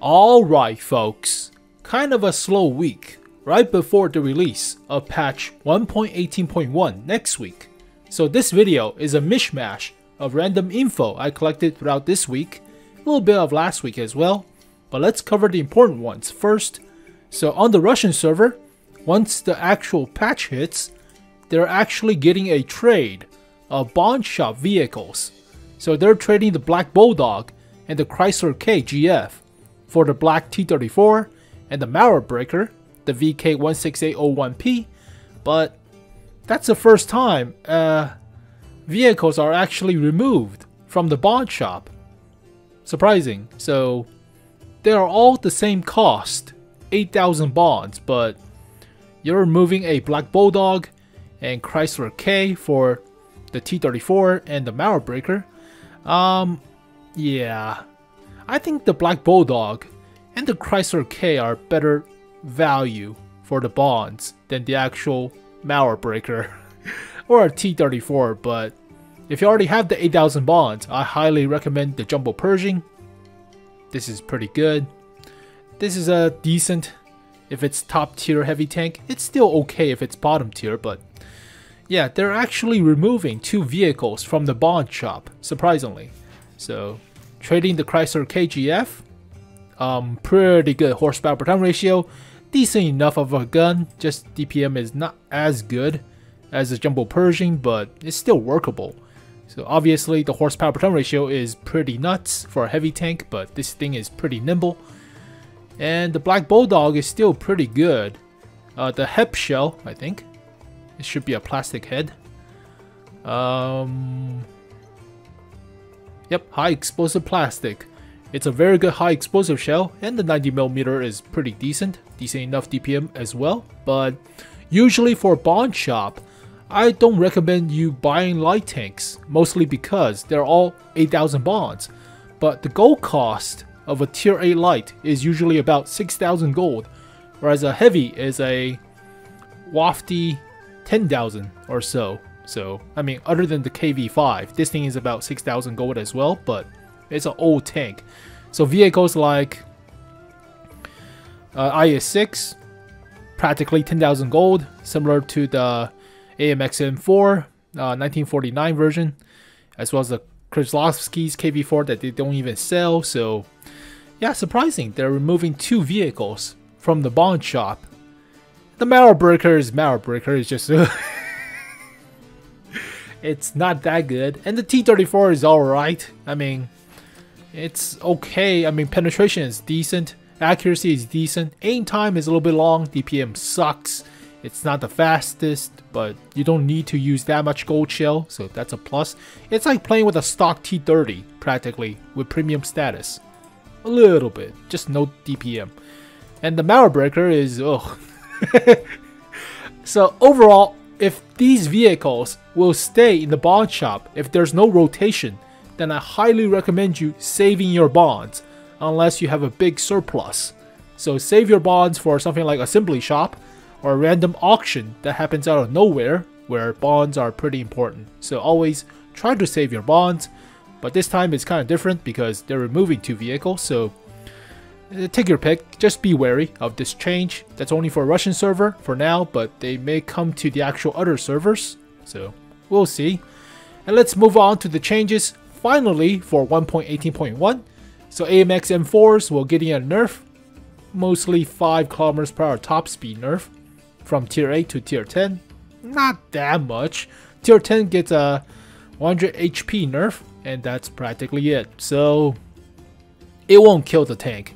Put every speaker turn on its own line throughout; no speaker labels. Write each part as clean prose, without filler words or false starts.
Alright folks, kind of a slow week, right before the release of patch 1.18.1 next week. So this video is a mishmash of random info I collected throughout this week, a little bit of last week as well, but let's cover the important ones first. So on the Russian server, once the actual patch hits, they're actually getting a trade of bond shop vehicles. So they're trading the Black Bulldog and the Chrysler K GF for the Black T34 and the Malware Breaker, the VK16801P, but that's the first time vehicles are actually removed from the bond shop. Surprising. So they are all the same cost, 8,000 bonds, but you're removing a Black Bulldog and Chrysler K for the T34 and the Malware Breaker. Yeah, I think the Black Bulldog and the Chrysler K are better value for the bonds than the actual Malware Breaker or a T34, but if you already have the 8,000 bonds, I highly recommend the Jumbo Pershing. This is pretty good. This is a decent, if it's top tier heavy tank. It's still okay if it's bottom tier, but yeah, they're actually removing 2 vehicles from the bond shop, surprisingly. So trading the Chrysler KGF, pretty good horsepower per ton ratio, decent enough of a gun, just DPM is not as good as the Jumbo Pershing, but it's still workable. So obviously the horsepower per ton ratio is pretty nuts for a heavy tank, but this thing is pretty nimble. And the Black Bulldog is still pretty good. The HEP shell, I think, it should be a plastic head. Yep, high explosive plastic. It's a very good high explosive shell, and the 90mm is pretty decent enough DPM as well. But usually for bond shop, I don't recommend you buying light tanks, mostly because they're all 8,000 bonds. But the gold cost of a tier 8 light is usually about 6,000 gold, whereas a heavy is a wafty 10,000 or so. So, I mean, other than the KV5, this thing is about 6,000 gold as well, but it's an old tank. So vehicles like IS-6, practically 10,000 gold, similar to the AMX M4 1949 version, as well as the Krzyzewski's KV4 that they don't even sell. So yeah, surprising. They're removing 2 vehicles from the bond shop. The Malware Breaker is just it's not that good, and the T34 is alright. I mean, it's okay. I mean, penetration is decent, accuracy is decent, aim time is a little bit long, DPM sucks. It's not the fastest, but you don't need to use that much gold shell, so that's a plus. It's like playing with a stock T30 practically with premium status. A little bit, just no DPM. And the Malware Breaker is So overall, if these vehicles will stay in the bond shop, if there's no rotation, then I highly recommend you saving your bonds unless you have a big surplus. So save your bonds for something like assembly shop or a random auction that happens out of nowhere where bonds are pretty important. So always try to save your bonds, but this time it's kind of different because they're removing 2 vehicles, so take your pick. Just be wary of this change. That's only for a Russian server for now, but they may come to the actual other servers, so we'll see. And let's move on to the changes finally for 1.18.1. So AMX M4s will get a nerf, mostly 5 km/h top speed nerf from tier 8 to tier 10. Not that much. Tier 10 gets a 100 HP nerf, and that's practically it. So it won't kill the tank.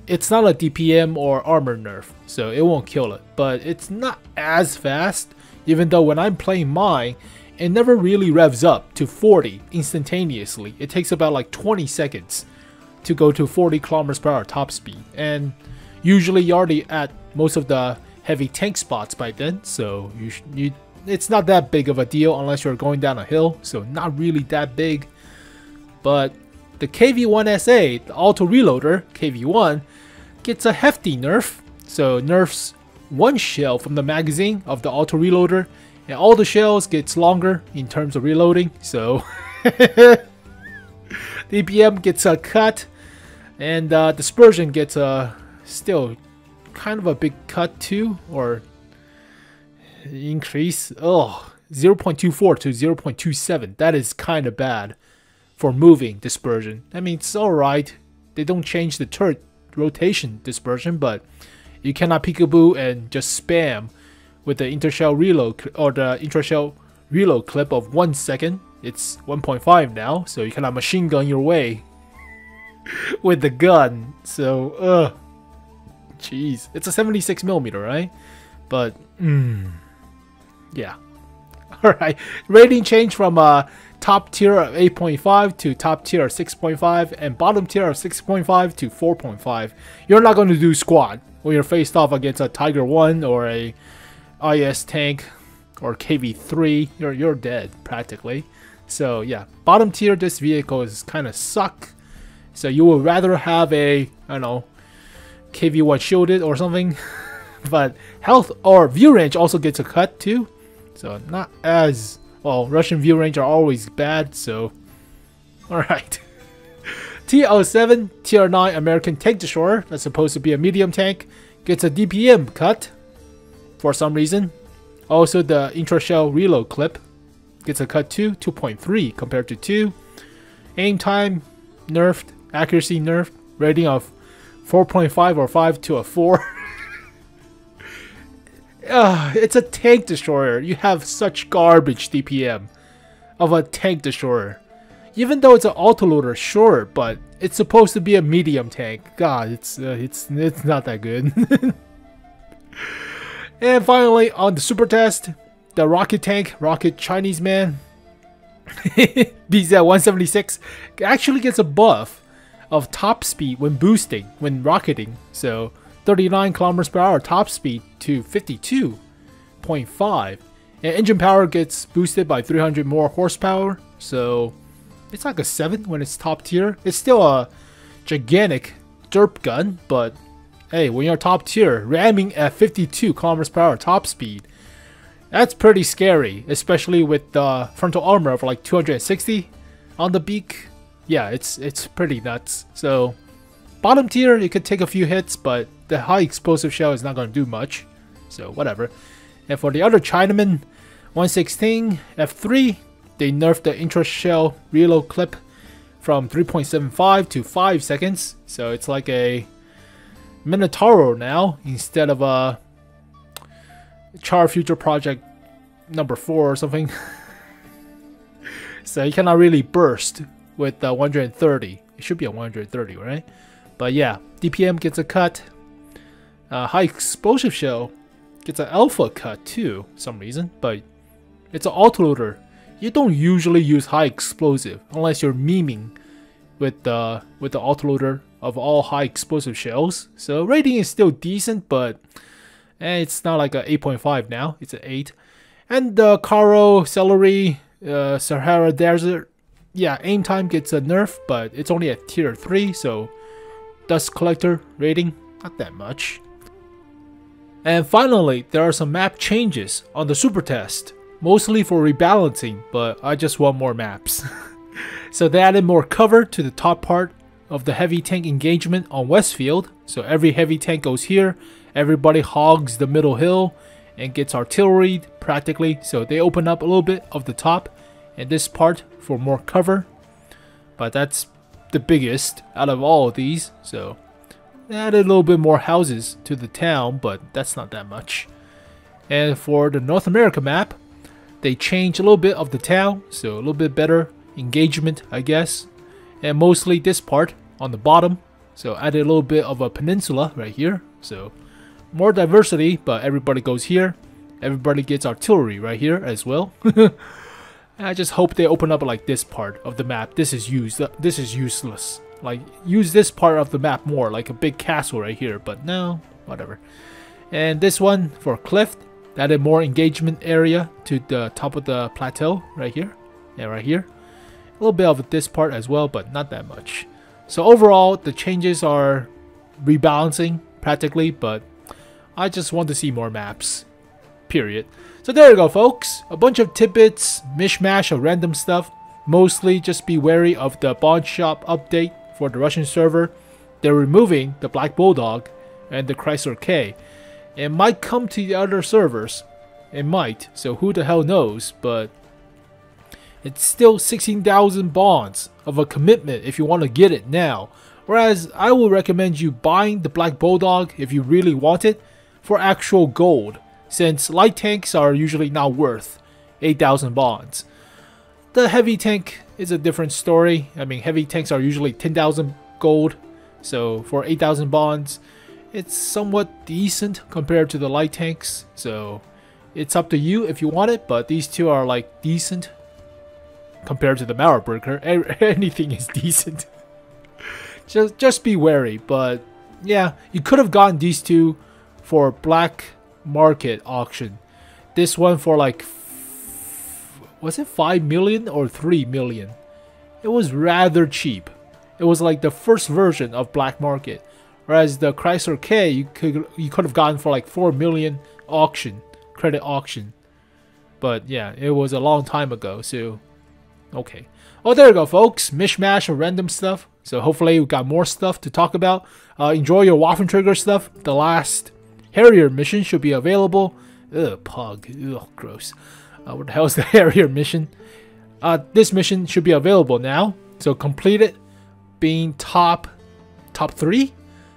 It's not a DPM or armor nerf, so it won't kill it, but it's not as fast, even though when I'm playing mine, it never really revs up to 40 instantaneously. It takes about like 20 seconds to go to 40 km/h top speed, and usually you're already at most of the heavy tank spots by then, so it's not that big of a deal unless you're going down a hill, so not really that big. But the KV1SA, the auto reloader KV1, gets a hefty nerf. So nerfs 1 shell from the magazine of the auto reloader, and all the shells gets longer in terms of reloading. So DPM gets a cut. And dispersion gets a still kind of a big cut too, or increase. Oh, 0.24 to 0.27. That is kind of bad for moving dispersion. I mean, it's alright. They don't change the turret rotation dispersion, but you cannot peekaboo and just spam with the intershell reload or the intrashell reload clip of 1 second. It's 1.5 now, so you cannot machine gun your way with the gun. So, jeez, it's a 76mm, right? But, yeah. Alright, rating change from top tier of 8.5 to top tier of 6.5 and bottom tier of 6.5 to 4.5. You're not going to do squat when you're faced off against a Tiger 1 or a IS tank or KV3. You're dead practically. So yeah, bottom tier, this vehicle is kind of suck. So you would rather have a, I don't know, KV1 shielded or something. But health or view range also gets a cut too. So not as well. Russian view range are always bad. So alright. TL7 Tier 9 American tank destroyer, that's supposed to be a medium tank, gets a DPM cut for some reason. Also the intrashell reload clip gets a cut too, 2.3 compared to 2. Aim time nerfed, accuracy nerfed, rating of 4.5 or 5 to a 4. It's a tank destroyer. You have such garbage DPM of a tank destroyer. Even though it's an autoloader, sure, but it's supposed to be a medium tank. God, it's not that good. And finally, on the super test, the rocket tank, rocket Chinese man, BZ-176, actually gets a buff of top speed when boosting, when rocketing. So 39 kilometers per hour top speed to 52.5, and engine power gets boosted by 300 more horsepower. So it's like a 7 when it's top tier. It's still a gigantic derp gun, but hey, when you're top tier, ramming at 52 kilometers per hour top speed, that's pretty scary, especially with the frontal armor of like 260 on the beak. Yeah, it's pretty nuts. So bottom tier, you could take a few hits, but the high explosive shell is not going to do much. So whatever. And for the other Chinaman, 116 F3, they nerfed the intra-shell reload clip from 3.75 to 5 seconds. So it's like a Minotauro now instead of a Char Future Project number 4 or something. So you cannot really burst with 130. It should be a 130, right? But yeah, DPM gets a cut. High explosive shell gets an alpha cut too, for some reason. But it's an autoloader. You don't usually use high explosive unless you're memeing with the autoloader of all high explosive shells. So rating is still decent, but it's not like a 8.5 now. It's an 8. And the Caro, Celery, Sahara Desert, yeah, aim time gets a nerf, but it's only at tier 3, so Dust Collector rating, not that much. And finally, there are some map changes on the super test, mostly for rebalancing, but I just want more maps. So they added more cover to the top part of the heavy tank engagement on Westfield. So every heavy tank goes here, everybody hogs the middle hill and gets artillery practically. So they open up a little bit of the top and this part for more cover. But that's the biggest out of all of these. So they added a little bit more houses to the town, but that's not that much. And for the North America map, they changed a little bit of the town, so a little bit better engagement, I guess. And mostly this part on the bottom, so added a little bit of a peninsula right here. So more diversity, but everybody goes here. Everybody gets artillery right here as well. I just hope they open up like this part of the map. This is useless. Like, use this part of the map more, like a big castle right here, but no, whatever. And this one for Cliff, added more engagement area to the top of the plateau right here. Yeah, right here. A little bit of this part as well, but not that much. So overall, the changes are rebalancing practically, but I just want to see more maps. Period. So there you go, folks. A bunch of tidbits, mishmash of random stuff. Mostly just be wary of the bond shop update for the Russian server. they're removing the Black Bulldog and the Chrysler K. It might come to the other servers. It might, so who the hell knows, but it's still 16,000 bonds of a commitment if you want to get it now. Whereas I will recommend you buying the Black Bulldog if you really want it for actual gold, since light tanks are usually not worth 8,000 bonds. The heavy tank is a different story. I mean, heavy tanks are usually 10,000 gold, so for 8,000 bonds, it's somewhat decent compared to the light tanks. So it's up to you if you want it, but these two are like decent compared to the Mauerbreaker. Anything is decent. Just be wary. But yeah, you could have gotten these two for black market auction. This one for like, was it 5 million or 3 million? It was rather cheap. It was like the first version of black market. Whereas the Chrysler K, you could have gotten for like 4 million auction, credit auction. But yeah, it was a long time ago, so okay. Oh, there you go, folks. Mishmash of random stuff. So hopefully we got more stuff to talk about. Enjoy your Waffentrigger stuff. The last Harrier mission should be available. Ugh, pug. Ugh, gross. What the hell is the Harrier mission? This mission should be available now. So complete it. Being top 3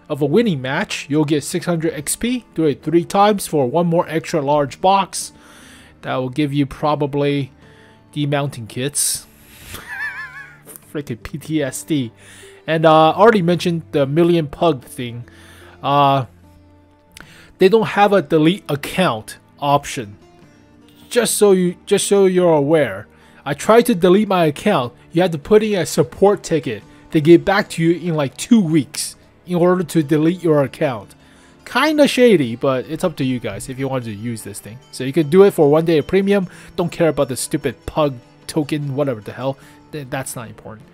of a winning match, you'll get 600 XP. Do it 3 times for 1 more extra large box. That will give you probably demounting kits. Freaking PTSD. And already mentioned the million pug thing. They don't have a delete account option. Just so you're aware. I tried to delete my account. You had to put in a support ticket. They get back to you in like 2 weeks in order to delete your account. Kinda shady, but it's up to you guys if you want to use this thing. So you can do it for 1 day of premium. Don't care about the stupid pug token, whatever the hell. That's not important.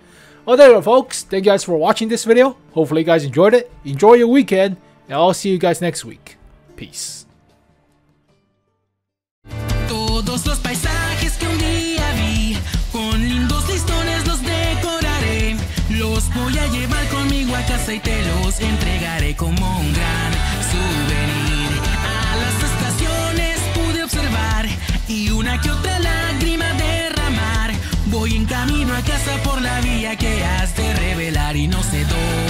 Well, there you go, folks. Thank you guys for watching this video. Hopefully you guys enjoyed it. Enjoy your weekend, and I'll see you guys next week. Peace.
Todos los paisajes que un día vi, con lindos listones los decoraré. Los voy a llevar conmigo a casa y te los entregaré como un gran souvenir. A las estaciones pude observar y una que otra lágrima derramar. Voy en camino a casa por la vía que has de revelar y no sé dónde.